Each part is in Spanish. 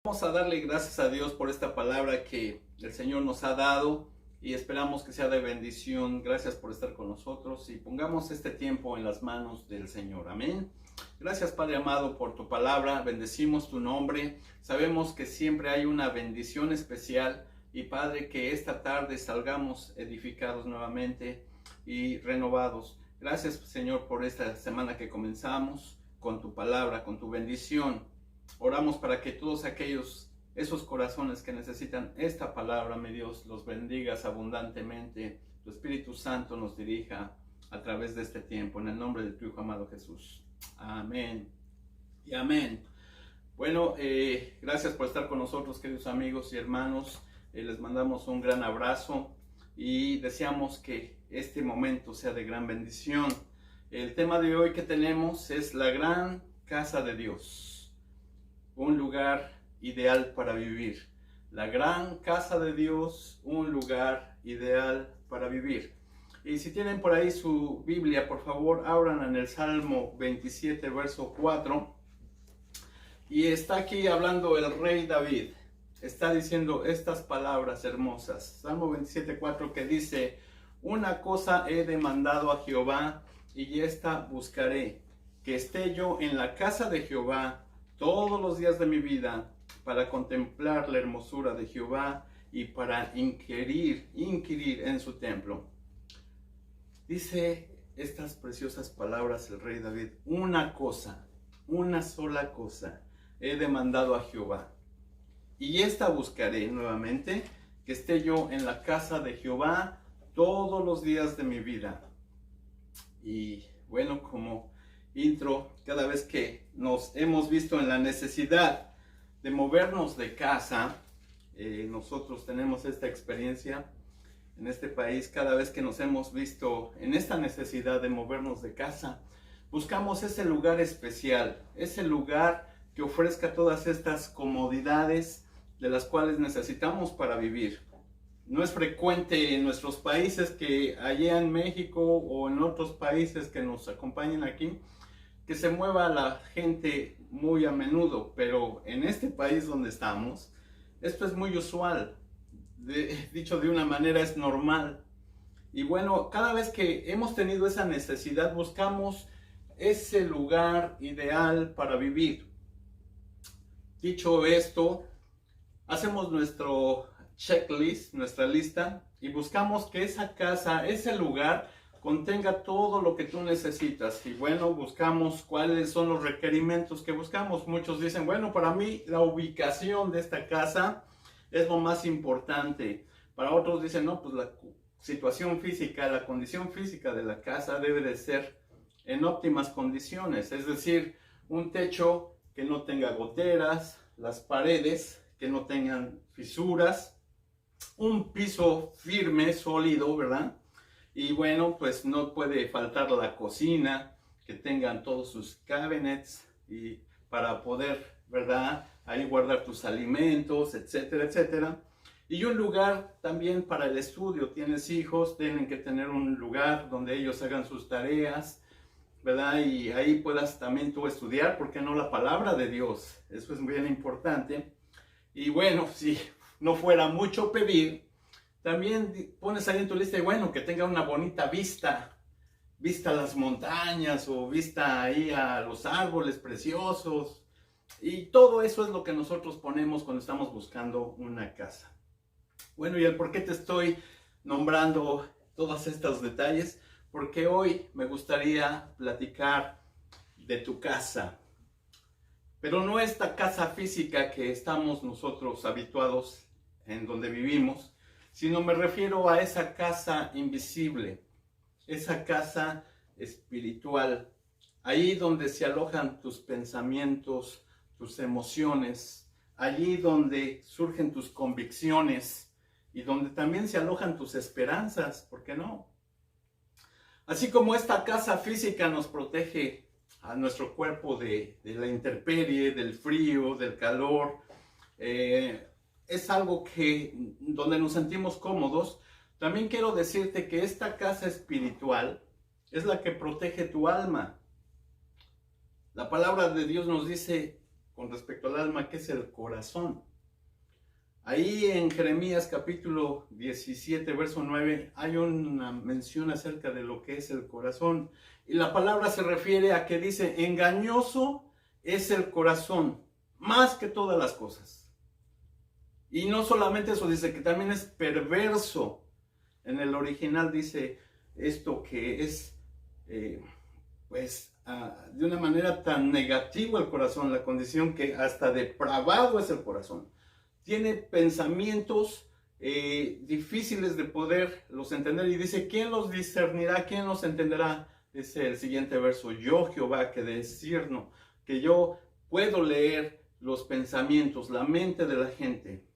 Vamos a darle gracias a Dios por esta palabra que el Señor nos ha dado y esperamos que sea de bendición. Gracias por estar con nosotros y pongamos este tiempo en las manos del Señor. Amén. Gracias, Padre amado, por tu palabra. Bendecimos tu nombre. Sabemos que siempre hay una bendición especial y, Padre, que esta tarde salgamos edificados nuevamente y renovados. Gracias, Señor, por esta semana que comenzamos con tu palabra, con tu bendición. Oramos para que todos esos corazones que necesitan esta palabra, mi Dios, los bendigas abundantemente. Tu Espíritu Santo nos dirija a través de este tiempo, en el nombre de tu Hijo amado Jesús. Amén y amén. Bueno, gracias por estar con nosotros, queridos amigos y hermanos. Les mandamos un gran abrazo y deseamos que este momento sea de gran bendición. El tema de hoy que tenemos es la gran casa de Dios. Un lugar ideal para vivir. La gran casa de Dios, un lugar ideal para vivir. Y si tienen por ahí su Biblia, por favor, abran en el Salmo 27, verso 4. Y está aquí hablando el rey David. Está diciendo estas palabras hermosas. Salmo 27, 4, que dice: una cosa he demandado a Jehová, y esta buscaré, que esté yo en la casa de Jehová todos los días de mi vida, para contemplar la hermosura de Jehová y para inquirir en su templo. Dice estas preciosas palabras el rey David: una cosa, una sola cosa he demandado a Jehová, y esta buscaré nuevamente, que esté yo en la casa de Jehová todos los días de mi vida. Y bueno, como intro, cada vez que nos hemos visto en la necesidad de movernos de casa, nosotros tenemos esta experiencia en este país. Cada vez que nos hemos visto en esta necesidad de movernos de casa, buscamos ese lugar especial, ese lugar que ofrezca todas estas comodidades de las cuales necesitamos para vivir. No es frecuente en nuestros países, que allá en México o en otros países que nos acompañen aquí, que se mueva la gente muy a menudo, pero en este país donde estamos, esto es muy usual. Dicho de una manera, es normal. Y bueno, cada vez que hemos tenido esa necesidad, buscamos ese lugar ideal para vivir. Dicho esto, hacemos nuestro checklist, nuestra lista, y buscamos que esa casa, ese lugar, contenga todo lo que tú necesitas. Y bueno, buscamos cuáles son los requerimientos que buscamos. Muchos dicen: bueno, para mí la ubicación de esta casa es lo más importante. Para otros dicen: no, pues la situación física, la condición física de la casa debe de ser en óptimas condiciones. Es decir, un techo que no tenga goteras, las paredes que no tengan fisuras, un piso firme, sólido, ¿verdad? Y bueno, pues no puede faltar la cocina, que tengan todos sus cabinets y para poder, ¿verdad?, ahí guardar tus alimentos, etcétera, etcétera. Y un lugar también para el estudio. Tienes hijos, tienen que tener un lugar donde ellos hagan sus tareas, ¿verdad? Y ahí puedas también tú estudiar, ¿por qué no?, la palabra de Dios. Eso es bien importante. Y bueno, si no fuera mucho pedir, también pones ahí en tu lista, y bueno, que tenga una bonita vista a las montañas, o vista ahí a los árboles preciosos. Y todo eso es lo que nosotros ponemos cuando estamos buscando una casa. Bueno, y el por qué te estoy nombrando todos estos detalles, porque hoy me gustaría platicar de tu casa. Pero no esta casa física que estamos nosotros habituados en donde vivimos, sino me refiero a esa casa invisible, esa casa espiritual, ahí donde se alojan tus pensamientos, tus emociones, allí donde surgen tus convicciones y donde también se alojan tus esperanzas, ¿por qué no? Así como esta casa física nos protege a nuestro cuerpo de la intemperie, del frío, del calor, es algo donde nos sentimos cómodos. También quiero decirte que esta casa espiritual es la que protege tu alma. La palabra de Dios nos dice con respecto al alma, que es el corazón. Ahí en Jeremías capítulo 17, verso 9, hay una mención acerca de lo que es el corazón. Y la palabra se refiere a que dice, engañoso es el corazón, más que todas las cosas. Y no solamente eso, dice que también es perverso. En el original dice esto que es, de una manera tan negativa el corazón, la condición que hasta depravado es el corazón. Tiene pensamientos difíciles de poderlos entender y dice, ¿quién los discernirá? ¿Quién los entenderá? Dice el siguiente verso, yo Jehová que discierno, que yo puedo leer los pensamientos, la mente de la gente.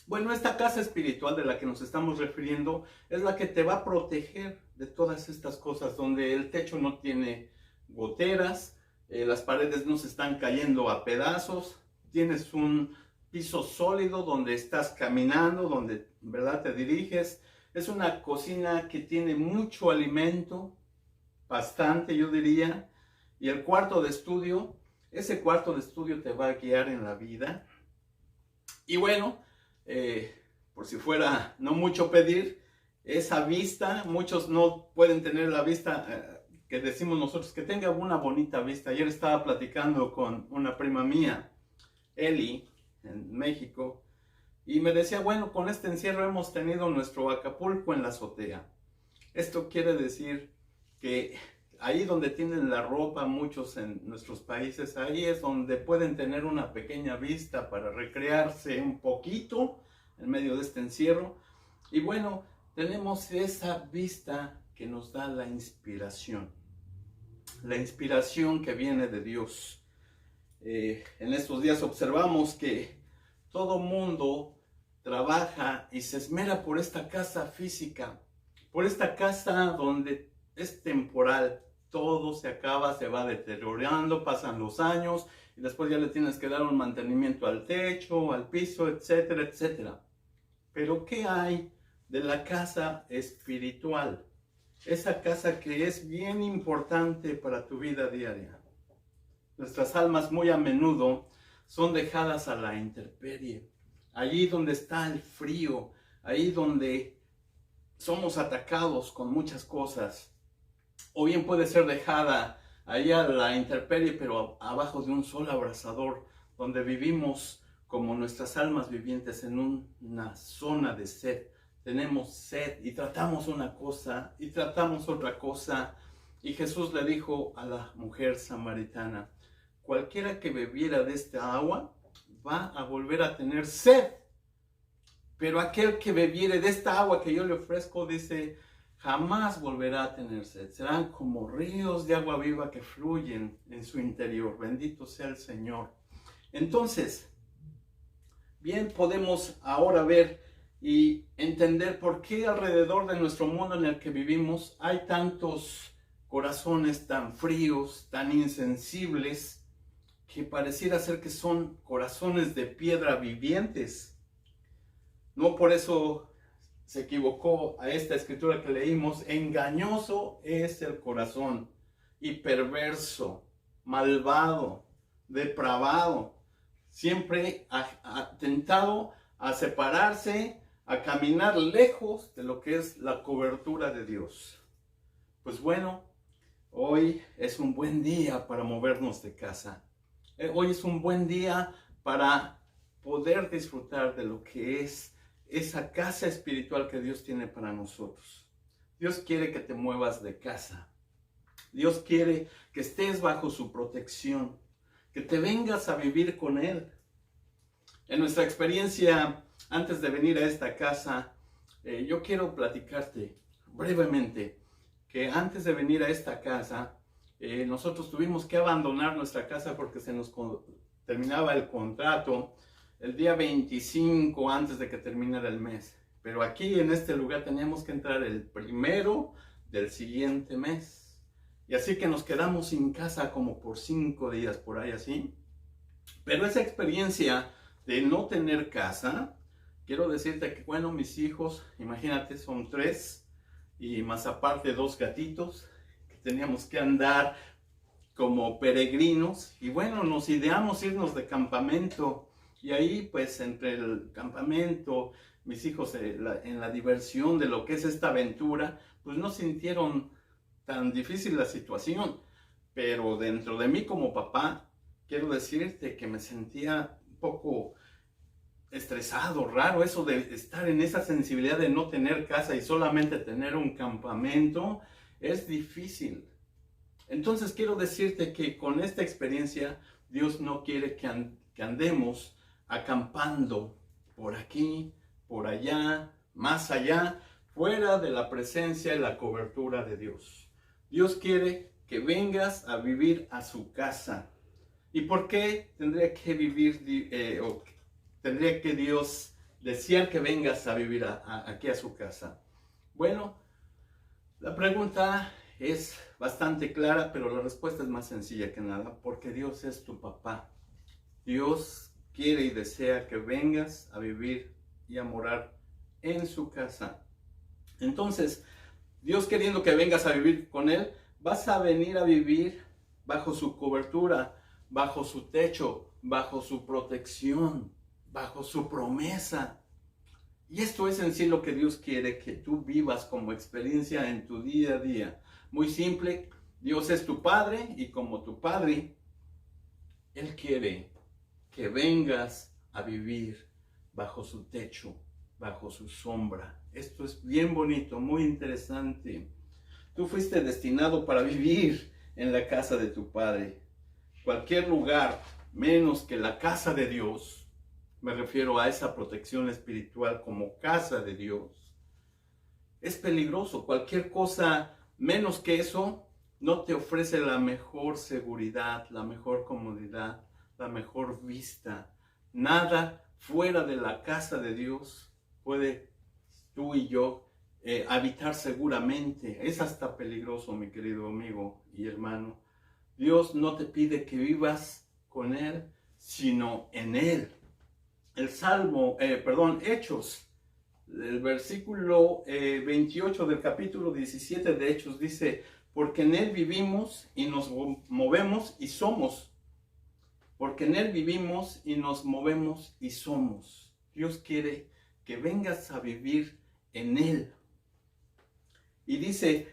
Bueno, esta casa espiritual de la que nos estamos refiriendo es la que te va a proteger de todas estas cosas, donde el techo no tiene goteras, las paredes no se están cayendo a pedazos, tienes un piso sólido donde estás caminando, donde, ¿verdad?, te diriges. Es una cocina que tiene mucho alimento, bastante yo diría, y el cuarto de estudio, ese cuarto de estudio te va a guiar en la vida. Y bueno, por si fuera no mucho pedir, esa vista, muchos no pueden tener la vista que decimos nosotros, que tenga una bonita vista. Ayer estaba platicando con una prima mía, Eli, en México, y me decía, bueno, con este encierro hemos tenido nuestro Acapulco en la azotea. Esto quiere decir que ahí donde tienen la ropa muchos en nuestros países, ahí es donde pueden tener una pequeña vista para recrearse un poquito en medio de este encierro. Y bueno, tenemos esa vista que nos da la inspiración que viene de Dios. En estos días observamos que todo mundo trabaja y se esmera por esta casa física, por esta casa donde es temporal, todo se acaba, se va deteriorando, pasan los años y después ya le tienes que dar un mantenimiento al techo, al piso, etcétera, etcétera. Pero ¿qué hay de la casa espiritual? Esa casa que es bien importante para tu vida diaria. Nuestras almas muy a menudo son dejadas a la intemperie, allí donde está el frío, ahí donde somos atacados con muchas cosas, o bien puede ser dejada allí a la intemperie, pero abajo de un sol abrasador, donde vivimos como nuestras almas vivientes en una zona de sed. Tenemos sed y tratamos una cosa y tratamos otra cosa, y Jesús le dijo a la mujer samaritana, cualquiera que bebiera de esta agua va a volver a tener sed. Pero aquel que bebiere de esta agua que yo le ofrezco, dice, jamás volverá a tener sed. Serán como ríos de agua viva que fluyen en su interior. Bendito sea el Señor. Entonces, bien podemos ahora ver y entender por qué alrededor de nuestro mundo en el que vivimos hay tantos corazones tan fríos, tan insensibles, que pareciera ser que son corazones de piedra vivientes. No por eso se equivocó a esta escritura que leímos. Engañoso es el corazón y perverso, malvado, depravado, siempre tentado a separarse, a caminar lejos de lo que es la cobertura de Dios. Pues bueno, hoy es un buen día para movernos de casa. Hoy es un buen día para poder disfrutar de lo que es esa casa espiritual que Dios tiene para nosotros. Dios quiere que te muevas de casa. Dios quiere que estés bajo su protección, que te vengas a vivir con Él. En nuestra experiencia, antes de venir a esta casa, yo quiero platicarte brevemente que antes de venir a esta casa, nosotros tuvimos que abandonar nuestra casa porque se nos terminaba el contrato el día 25 antes de que terminara el mes. Pero aquí en este lugar teníamos que entrar el 1 del siguiente mes. Y así que nos quedamos sin casa como por 5 días, por ahí así. Pero esa experiencia de no tener casa, quiero decirte que, bueno, mis hijos, imagínate, son 3 y más aparte 2 gatitos, que teníamos que andar como peregrinos y bueno, nos ideamos irnos de campamento y ahí pues entre el campamento, mis hijos en la diversión de lo que es esta aventura, pues no sintieron tan difícil la situación, pero dentro de mí como papá, quiero decirte que me sentía un poco estresado, raro, eso de estar en esa sensibilidad de no tener casa y solamente tener un campamento, es difícil. Entonces quiero decirte que con esta experiencia Dios no quiere que andemos acampando por aquí, por allá, más allá, fuera de la presencia y la cobertura de Dios. Dios quiere que vengas a vivir a su casa. ¿Y por qué tendría que vivir o tendría que Dios desear que vengas a vivir aquí a su casa? Bueno, la pregunta es bastante clara, pero la respuesta es más sencilla que nada, porque Dios es tu papá. Dios quiere y desea que vengas a vivir y a morar en su casa. Entonces, Dios queriendo que vengas a vivir con Él, vas a venir a vivir bajo su cobertura, bajo su techo, bajo su protección, bajo su promesa. Y esto es en sí lo que Dios quiere que tú vivas como experiencia en tu día a día. Muy simple, Dios es tu Padre y como tu Padre, Él quiere que vengas a vivir bajo su techo, bajo su sombra. Esto es bien bonito, muy interesante. Tú fuiste destinado para vivir en la casa de tu Padre. Cualquier lugar menos que la casa de Dios, me refiero a esa protección espiritual como casa de Dios, es peligroso. Cualquier cosa menos que eso no te ofrece la mejor seguridad, la mejor comodidad, la mejor vista. Nada fuera de la casa de Dios puede tú y yo habitar seguramente. Es hasta peligroso, mi querido amigo y hermano. Dios no te pide que vivas con Él, sino en Él. El Hechos, el versículo 28 del capítulo 17 de Hechos dice, porque en Él vivimos y nos movemos y somos. Porque en Él vivimos y nos movemos y somos. Dios quiere que vengas a vivir en Él. Y dice,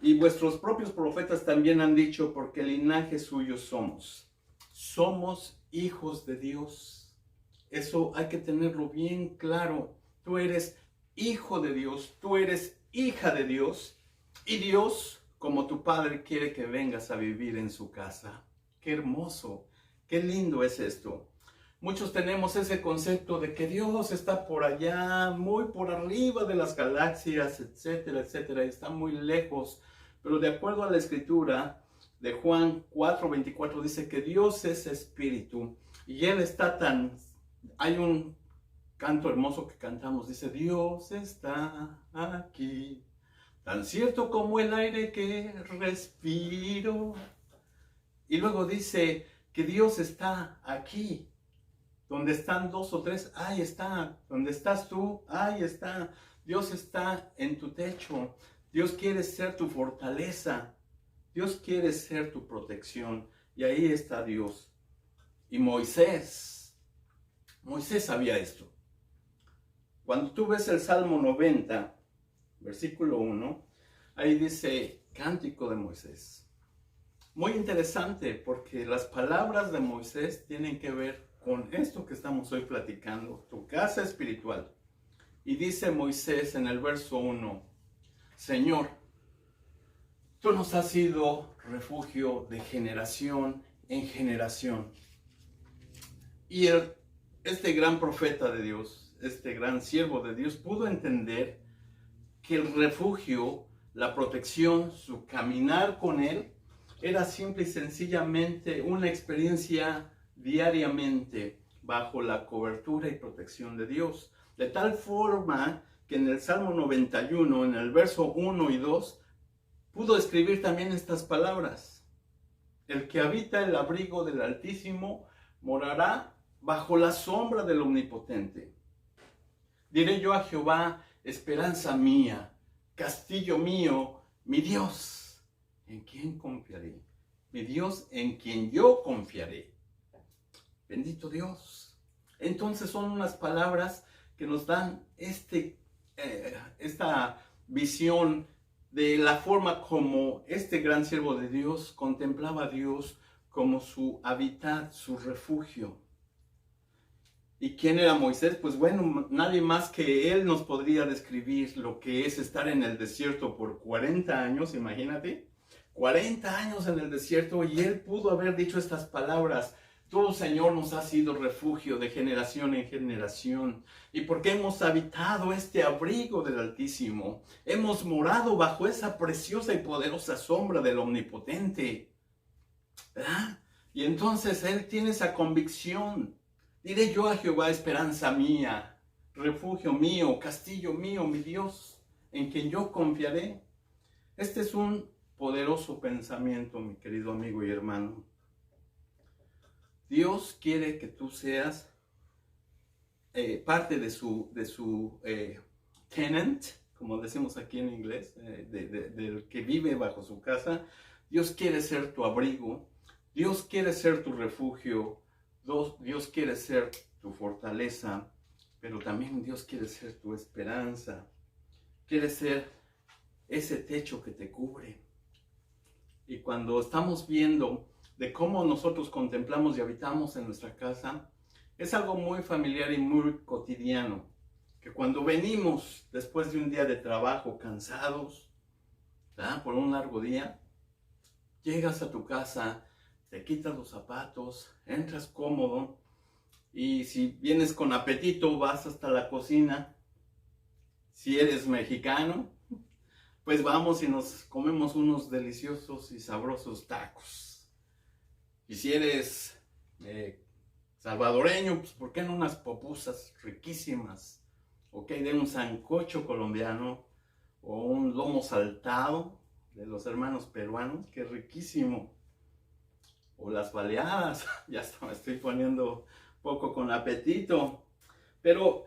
y vuestros propios profetas también han dicho, porque linaje suyo somos. Somos hijos de Dios. Eso hay que tenerlo bien claro. Tú eres hijo de Dios, tú eres hija de Dios. Y Dios, como tu Padre, quiere que vengas a vivir en su casa. ¡Qué hermoso! ¡Qué lindo es esto! Muchos tenemos ese concepto de que Dios está por allá, muy por arriba de las galaxias, etcétera, etcétera, está muy lejos. Pero de acuerdo a la escritura de Juan 4:24 dice que Dios es espíritu y Él está tan... Hay un canto hermoso que cantamos, dice, Dios está aquí, tan cierto como el aire que respiro. Y luego dice que Dios está aquí. Donde están dos o tres, ahí está. Donde estás tú, ahí está. Dios está en tu techo. Dios quiere ser tu fortaleza. Dios quiere ser tu protección. Y ahí está Dios. Y Moisés sabía esto. Cuando tú ves el Salmo 90, versículo 1, ahí dice, cántico de Moisés. Muy interesante porque las palabras de Moisés tienen que ver con esto que estamos hoy platicando, tu casa espiritual. Y dice Moisés en el verso 1, Señor, tú nos has sido refugio de generación en generación. Y este gran profeta de Dios, este gran siervo de Dios, pudo entender que el refugio, la protección, su caminar con Él, era simple y sencillamente una experiencia diariamente bajo la cobertura y protección de Dios. De tal forma que en el Salmo 91, en el verso 1 y 2, pudo escribir también estas palabras. El que habita el abrigo del Altísimo morará bajo la sombra del Omnipotente. Diré yo a Jehová, esperanza mía, castillo mío, mi Dios, ¿en quién confiaré? mi Dios en quien yo confiaré. Bendito Dios. Entonces son unas palabras que nos dan esta visión de la forma como este gran siervo de Dios contemplaba a Dios como su hábitat, su refugio. ¿Y quién era Moisés? Pues bueno, nadie más que él nos podría describir lo que es estar en el desierto por 40 años, imagínate. 40 años en el desierto y él pudo haber dicho estas palabras. Tú, Señor, nos has sido refugio de generación en generación. Y porque hemos habitado este abrigo del Altísimo, hemos morado bajo esa preciosa y poderosa sombra del Omnipotente. ¿Verdad? Y entonces él tiene esa convicción. Diré yo a Jehová, esperanza mía, refugio mío, castillo mío, mi Dios, en quien yo confiaré. Este es un poderoso pensamiento, mi querido amigo y hermano. Dios quiere que tú seas parte de su tenant, como decimos aquí en inglés, del que vive bajo su casa. Dios quiere ser tu abrigo. Dios quiere ser tu refugio. Dios quiere ser tu fortaleza, pero también Dios quiere ser tu esperanza. Quiere ser ese techo que te cubre. Y cuando estamos viendo de cómo nosotros contemplamos y habitamos en nuestra casa, es algo muy familiar y muy cotidiano. Que cuando venimos después de un día de trabajo cansados, ¿verdad?, por un largo día, llegas a tu casa, te quitas los zapatos, entras cómodo y si vienes con apetito vas hasta la cocina. Si eres mexicano, pues vamos y nos comemos unos deliciosos y sabrosos tacos. Y si eres salvadoreño, pues ¿por qué no unas pupusas riquísimas? Ok, de un sancocho colombiano o un lomo saltado de los hermanos peruanos, que riquísimo. O las baleadas, ya me estoy poniendo poco con apetito. Pero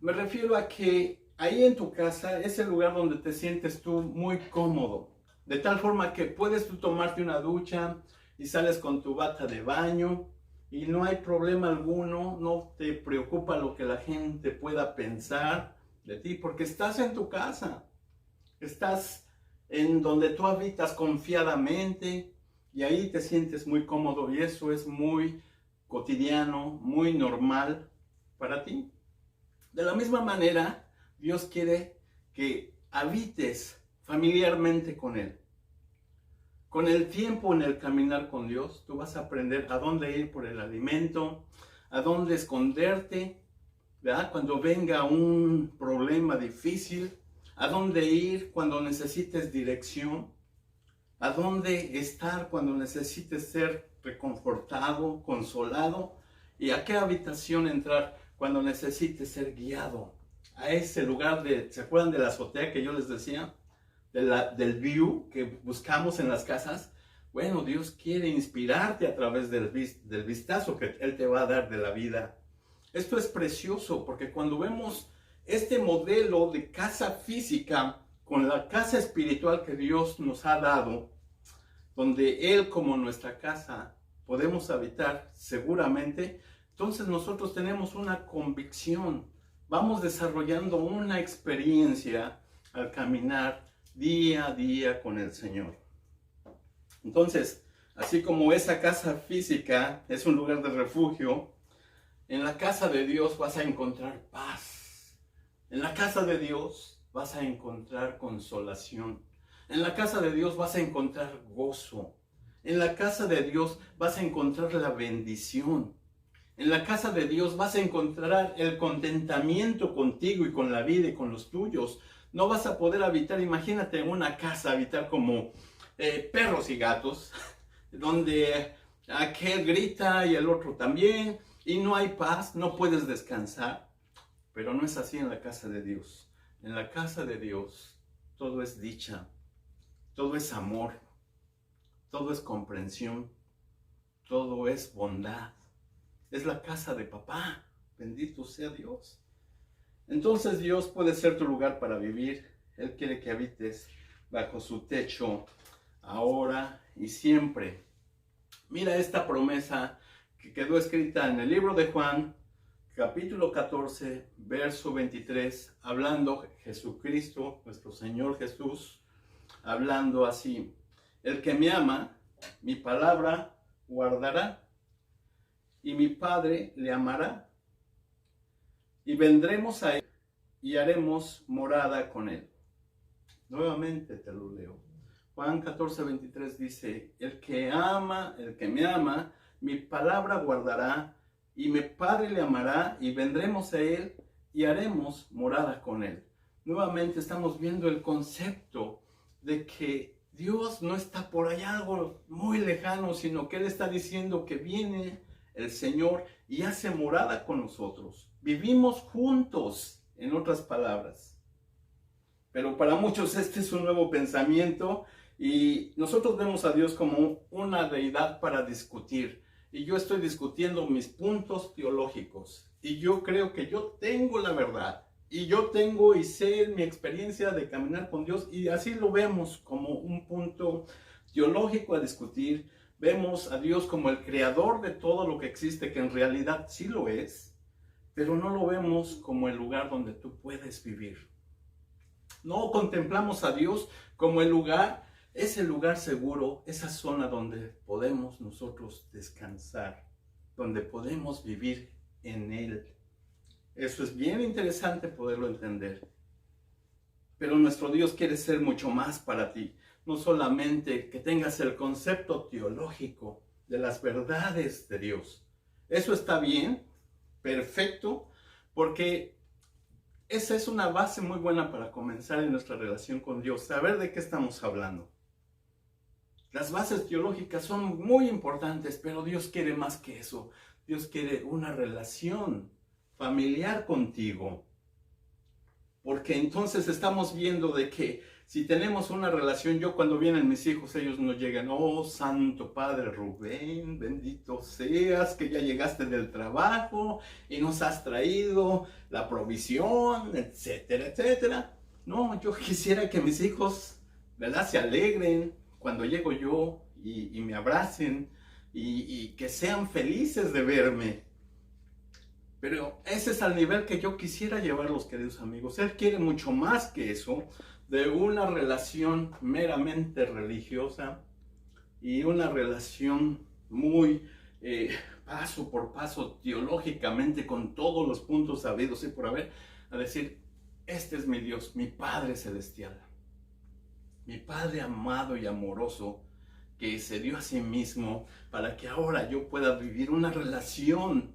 me refiero a que ahí en tu casa es el lugar donde te sientes tú muy cómodo. De tal forma que puedes tú tomarte una ducha y sales con tu bata de baño y no hay problema alguno, no te preocupa lo que la gente pueda pensar de ti, porque estás en tu casa, estás en donde tú habitas confiadamente y ahí te sientes muy cómodo y eso es muy cotidiano, muy normal para ti. De la misma manera, Dios quiere que habites familiarmente con Él. Con el tiempo en el caminar con Dios, tú vas a aprender a dónde ir por el alimento, a dónde esconderte, ¿verdad?, cuando venga un problema difícil, a dónde ir cuando necesites dirección, a dónde estar cuando necesites ser reconfortado, consolado, y a qué habitación entrar cuando necesites ser guiado. A ese lugar ¿se acuerdan de la azotea que yo les decía? Del view que buscamos en las casas. Bueno, Dios quiere inspirarte a través del vistazo que Él te va a dar de la vida. Esto es precioso porque cuando vemos este modelo de casa física con la casa espiritual que Dios nos ha dado, donde Él como nuestra casa podemos habitar seguramente, entonces nosotros tenemos una convicción, vamos desarrollando una experiencia al caminar día a día con el Señor. Entonces, así como esa casa física es un lugar de refugio, en la casa de Dios vas a encontrar paz. En la casa de Dios vas a encontrar consolación. En la casa de Dios vas a encontrar gozo. En la casa de Dios vas a encontrar la bendición. En la casa de Dios vas a encontrar el contentamiento contigo y con la vida y con los tuyos. No vas a poder habitar, imagínate en una casa, habitar como perros y gatos, donde aquel grita y el otro también, y no hay paz, no puedes descansar. Pero no es así en la casa de Dios. En la casa de Dios todo es dicha, todo es amor, todo es comprensión, todo es bondad. Es la casa de papá, bendito sea Dios. Entonces Dios puede ser tu lugar para vivir. Él quiere que habites bajo su techo ahora y siempre. Mira esta promesa que quedó escrita en el libro de Juan, capítulo 14, verso 23, hablando Jesucristo, nuestro Señor Jesús, hablando así: el que me ama, mi palabra guardará, y mi Padre le amará, y vendremos a él y haremos morada con él. Nuevamente te lo leo. Juan 14, 23 dice: el que me ama, mi palabra guardará, y mi Padre le amará, y vendremos a él y haremos morada con él. Nuevamente estamos viendo el concepto de que Dios no está por allá algo muy lejano, sino que Él está diciendo que viene el Señor y hace morada con nosotros. Vivimos juntos, en otras palabras. Pero para muchos este es un nuevo pensamiento y nosotros vemos a Dios como una deidad para discutir. Y yo estoy discutiendo mis puntos teológicos. Y yo creo que yo tengo la verdad. Y yo tengo y sé mi experiencia de caminar con Dios. Y así lo vemos como un punto teológico a discutir. Vemos a Dios como el creador de todo lo que existe, que en realidad sí lo es. Pero no lo vemos como el lugar donde tú puedes vivir. No contemplamos a Dios como el lugar, ese lugar seguro, esa zona donde podemos nosotros descansar, donde podemos vivir en Él. Eso es bien interesante poderlo entender. Pero nuestro Dios quiere ser mucho más para ti. No solamente que tengas el concepto teológico de las verdades de Dios. Eso está bien, perfecto, porque esa es una base muy buena para comenzar en nuestra relación con Dios, saber de qué estamos hablando. Las bases teológicas son muy importantes, pero Dios quiere más que eso. Dios quiere una relación familiar contigo. Porque entonces estamos viendo de que si tenemos una relación, yo cuando vienen mis hijos, ellos nos llegan: oh, Santo Padre Rubén, bendito seas, que ya llegaste del trabajo y nos has traído la provisión, etcétera, etcétera. No, yo quisiera que mis hijos, ¿verdad?, se alegren cuando llego yo y me abracen y que sean felices de verme. Pero ese es al nivel que yo quisiera llevarlos, queridos amigos. Él quiere mucho más que eso, de una relación meramente religiosa y una relación muy paso por paso teológicamente, con todos los puntos habidos y por haber, a decir: este es mi Dios, mi Padre Celestial, mi Padre amado y amoroso, que se dio a sí mismo para que ahora yo pueda vivir una relación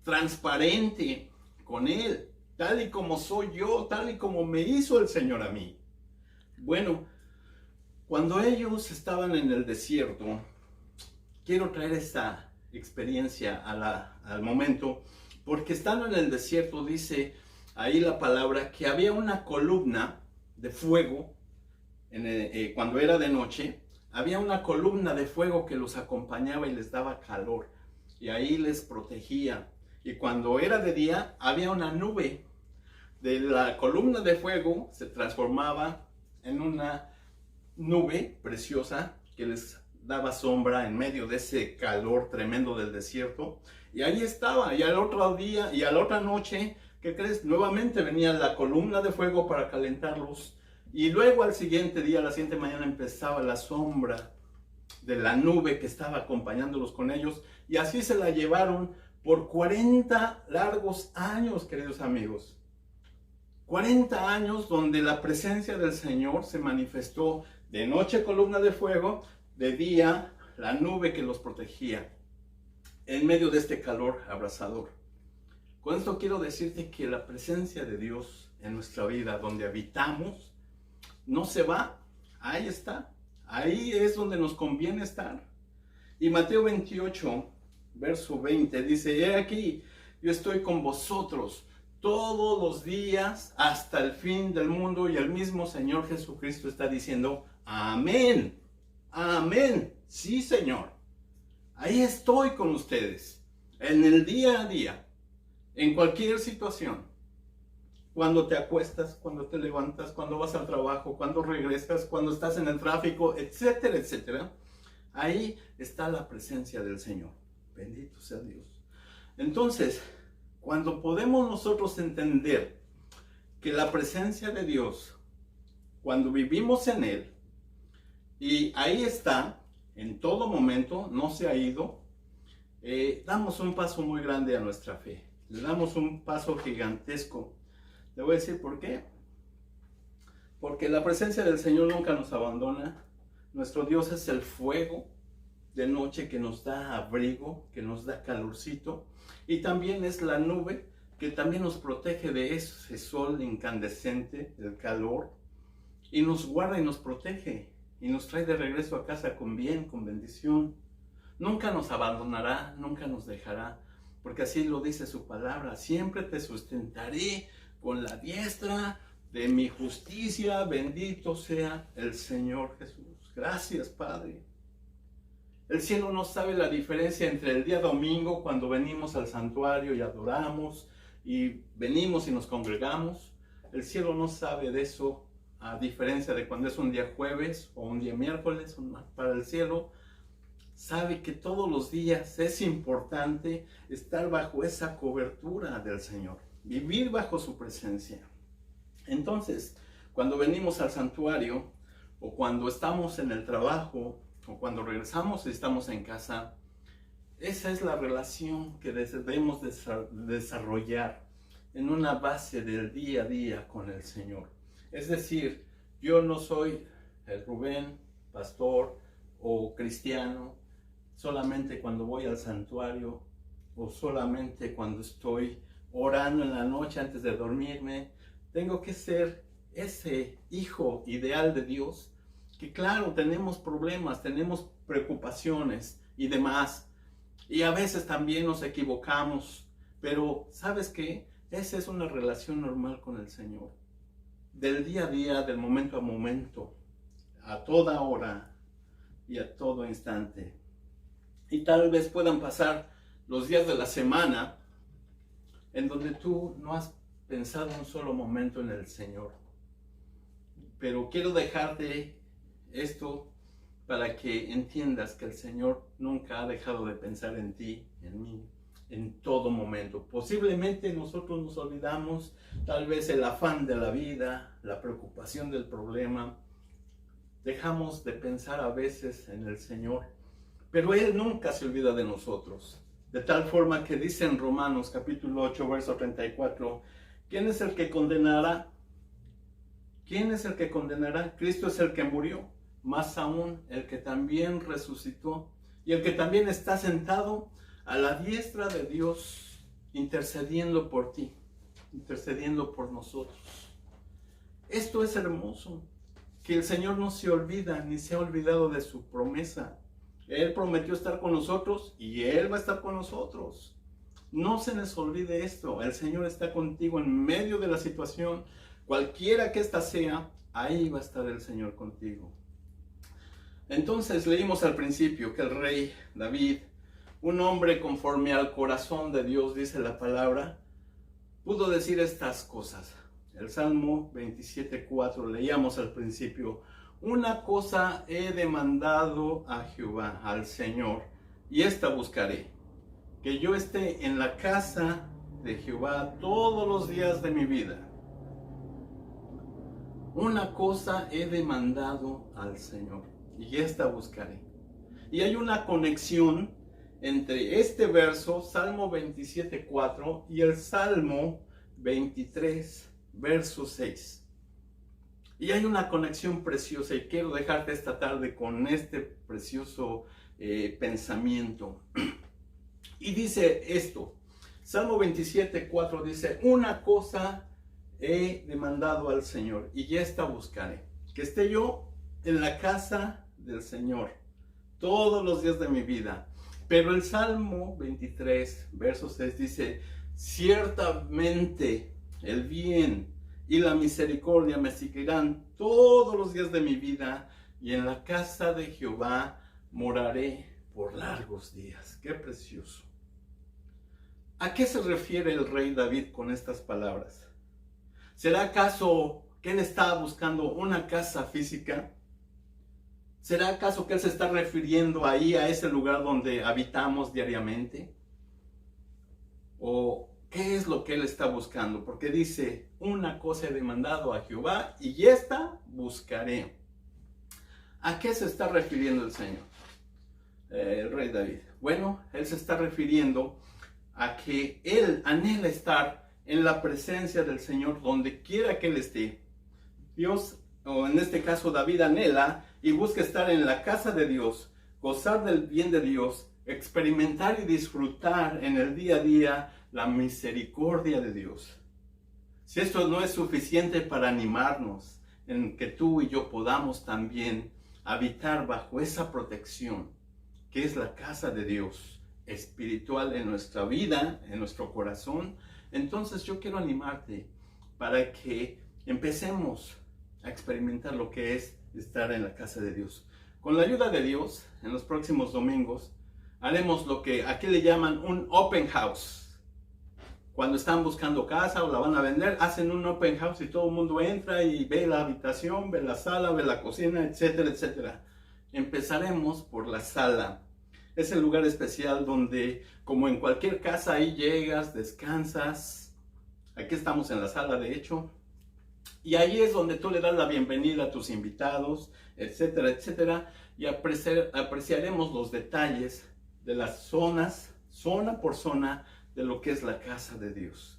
transparente con Él, tal y como soy yo, tal y como me hizo el Señor a mí. Bueno, cuando ellos estaban en el desierto, quiero traer esta experiencia al momento, porque estando en el desierto, dice ahí la palabra que había una columna de fuego, cuando era de noche, había una columna de fuego que los acompañaba y les daba calor, y ahí les protegía. Y cuando era de día, había una nube. De la columna de fuego se transformaba en una nube preciosa que les daba sombra en medio de ese calor tremendo del desierto. Y ahí estaba. Y al otro día y a la otra noche, ¿qué crees? Nuevamente venía la columna de fuego para calentarlos. Y luego al siguiente día, a la siguiente mañana, empezaba la sombra de la nube que estaba acompañándolos con ellos. Y así se la llevaron por 40 largos años, queridos amigos. 40 años donde la presencia del Señor se manifestó: de noche columna de fuego, de día la nube que los protegía, en medio de este calor abrasador. Con esto quiero decirte que la presencia de Dios en nuestra vida, donde habitamos, no se va. Ahí está. Ahí es donde nos conviene estar. Y Mateo 28, verso 20 dice: he aquí, yo estoy con vosotros todos los días hasta el fin del mundo. Y el mismo Señor Jesucristo está diciendo: amén, amén, sí, Señor, ahí estoy con ustedes, en el día a día, en cualquier situación. Cuando te acuestas, cuando te levantas, cuando vas al trabajo, cuando regresas, cuando estás en el tráfico, etcétera, etcétera. Ahí está la presencia del Señor. Bendito sea Dios. Entonces, cuando podemos nosotros entender que la presencia de Dios, cuando vivimos en Él, y ahí está, en todo momento, no se ha ido, damos un paso muy grande a nuestra fe. Le damos un paso gigantesco. Le voy a decir por qué. Porque la presencia del Señor nunca nos abandona. Nuestro Dios es el fuego de noche que nos da abrigo, que nos da calorcito. Y también es la nube que también nos protege de ese sol incandescente, del calor. Y nos guarda y nos protege. Y nos trae de regreso a casa con bien, con bendición. Nunca nos abandonará, nunca nos dejará. Porque así lo dice su palabra. Siempre te sustentaré con la diestra de mi justicia. Bendito sea el Señor Jesús. Gracias, Padre. El cielo no sabe la diferencia entre el día domingo, cuando venimos al santuario y adoramos, y venimos y nos congregamos. El cielo no sabe de eso, a diferencia de cuando es un día jueves o un día miércoles. Para el cielo sabe que todos los días es importante estar bajo esa cobertura del Señor, vivir bajo su presencia. Entonces, cuando venimos al santuario, o cuando estamos en el trabajo, o cuando regresamos y estamos en casa, esa es la relación que debemos desarrollar en una base del día a día con el Señor. Es decir, yo no soy el Rubén, pastor o cristiano, solamente cuando voy al santuario o solamente cuando estoy orando en la noche antes de dormirme. Tengo que ser ese hijo ideal de Dios, que claro, tenemos problemas, tenemos preocupaciones y demás, y a veces también nos equivocamos, pero ¿sabes qué? Esa es una relación normal con el Señor, del día a día, del momento a momento, a toda hora y a todo instante. Y tal vez puedan pasar los días de la semana en donde tú no has pensado un solo momento en el Señor. Pero quiero dejarte esto para que entiendas que el Señor nunca ha dejado de pensar en ti, en mí, en todo momento. Posiblemente nosotros nos olvidamos, tal vez el afán de la vida, la preocupación del problema. Dejamos de pensar a veces en el Señor, pero Él nunca se olvida de nosotros. De tal forma que dice en Romanos capítulo 8, verso 34, ¿quién es el que condenará? ¿Quién es el que condenará? Cristo es el que murió, más aún el que también resucitó y el que también está sentado a la diestra de Dios, intercediendo por ti, intercediendo por nosotros. Esto es hermoso, que el Señor no se olvida ni se ha olvidado de su promesa. Él prometió estar con nosotros y Él va a estar con nosotros. No se les olvide esto. El Señor está contigo en medio de la situación. Cualquiera que ésta sea, ahí va a estar el Señor contigo. Entonces leímos al principio que el rey David, un hombre conforme al corazón de Dios, dice la palabra, pudo decir estas cosas. El Salmo 27:4 leíamos al principio. Una cosa he demandado a Jehová, al Señor, y esta buscaré, que yo esté en la casa de Jehová todos los días de mi vida. Una cosa he demandado al Señor, y esta buscaré. Y hay una conexión entre este verso, Salmo 27:4, y el Salmo 23, verso 6. Y hay una conexión preciosa y quiero dejarte esta tarde con este precioso pensamiento. Y dice esto, Salmo 27:4 dice, una cosa he demandado al Señor y esta buscaré, que esté yo en la casa del Señor todos los días de mi vida. Pero el Salmo 23, verso 6 dice, ciertamente el bien y la misericordia me seguirán todos los días de mi vida, y en la casa de Jehová moraré por largos días. ¡Qué precioso! ¿A qué se refiere el rey David con estas palabras? ¿Será acaso que él estaba buscando una casa física? ¿Será acaso que Él se está refiriendo ahí a ese lugar donde habitamos diariamente? ¿O qué es lo que Él está buscando? Porque dice, una cosa he demandado a Jehová y esta buscaré. ¿A qué se está refiriendo el Señor? El rey David. Bueno, Él se está refiriendo a que Él anhela estar en la presencia del Señor donde quiera que Él esté. Dios, o en este caso David, anhela y busca estar en la casa de Dios, gozar del bien de Dios, experimentar y disfrutar en el día a día la misericordia de Dios. Si esto no es suficiente para animarnos en que tú y yo podamos también habitar bajo esa protección, que es la casa de Dios espiritual en nuestra vida, en nuestro corazón, entonces yo quiero animarte para que empecemos a experimentar lo que es estar en la casa de Dios. Con la ayuda de Dios, en los próximos domingos, haremos lo que aquí le llaman un open house. Cuando están buscando casa o la van a vender, hacen un open house y todo el mundo entra y ve la habitación, ve la sala, ve la cocina, etcétera, etcétera. Empezaremos por la sala. Es el lugar especial donde, como en cualquier casa, ahí llegas, descansas. Aquí estamos en la sala, de hecho. Y ahí es donde tú le das la bienvenida a tus invitados, etcétera, etcétera. Y apreciaremos los detalles de las zonas, zona por zona, de lo que es la casa de Dios.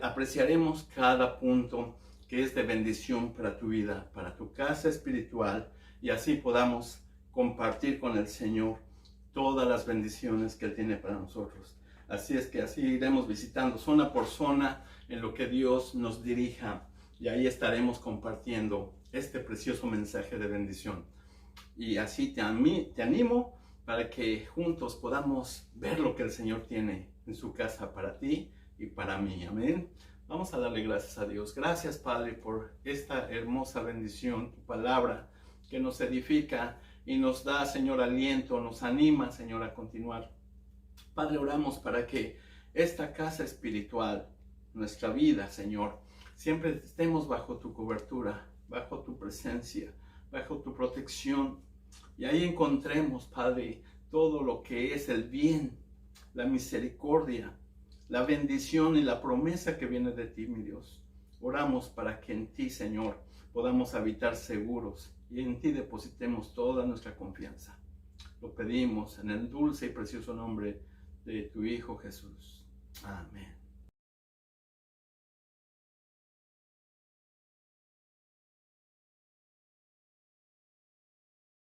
Apreciaremos cada punto que es de bendición para tu vida, para tu casa espiritual, y así podamos compartir con el Señor todas las bendiciones que Él tiene para nosotros. Así es que así iremos visitando zona por zona en lo que Dios nos dirija, y ahí estaremos compartiendo este precioso mensaje de bendición. Y así te animo para que juntos podamos ver lo que el Señor tiene en su casa para ti y para mí. Amén. Vamos a darle gracias a Dios. Gracias, Padre, por esta hermosa bendición, tu palabra que nos edifica y nos da, Señor, aliento, nos anima, Señor, a continuar. Padre, oramos para que esta casa espiritual, nuestra vida, Señor, siempre estemos bajo tu cobertura, bajo tu presencia, bajo tu protección. Y ahí encontremos, Padre, todo lo que es el bien, la misericordia, la bendición y la promesa que viene de ti, mi Dios. Oramos para que en ti, Señor, podamos habitar seguros y en ti depositemos toda nuestra confianza. Lo pedimos en el dulce y precioso nombre de tu Hijo Jesús. Amén.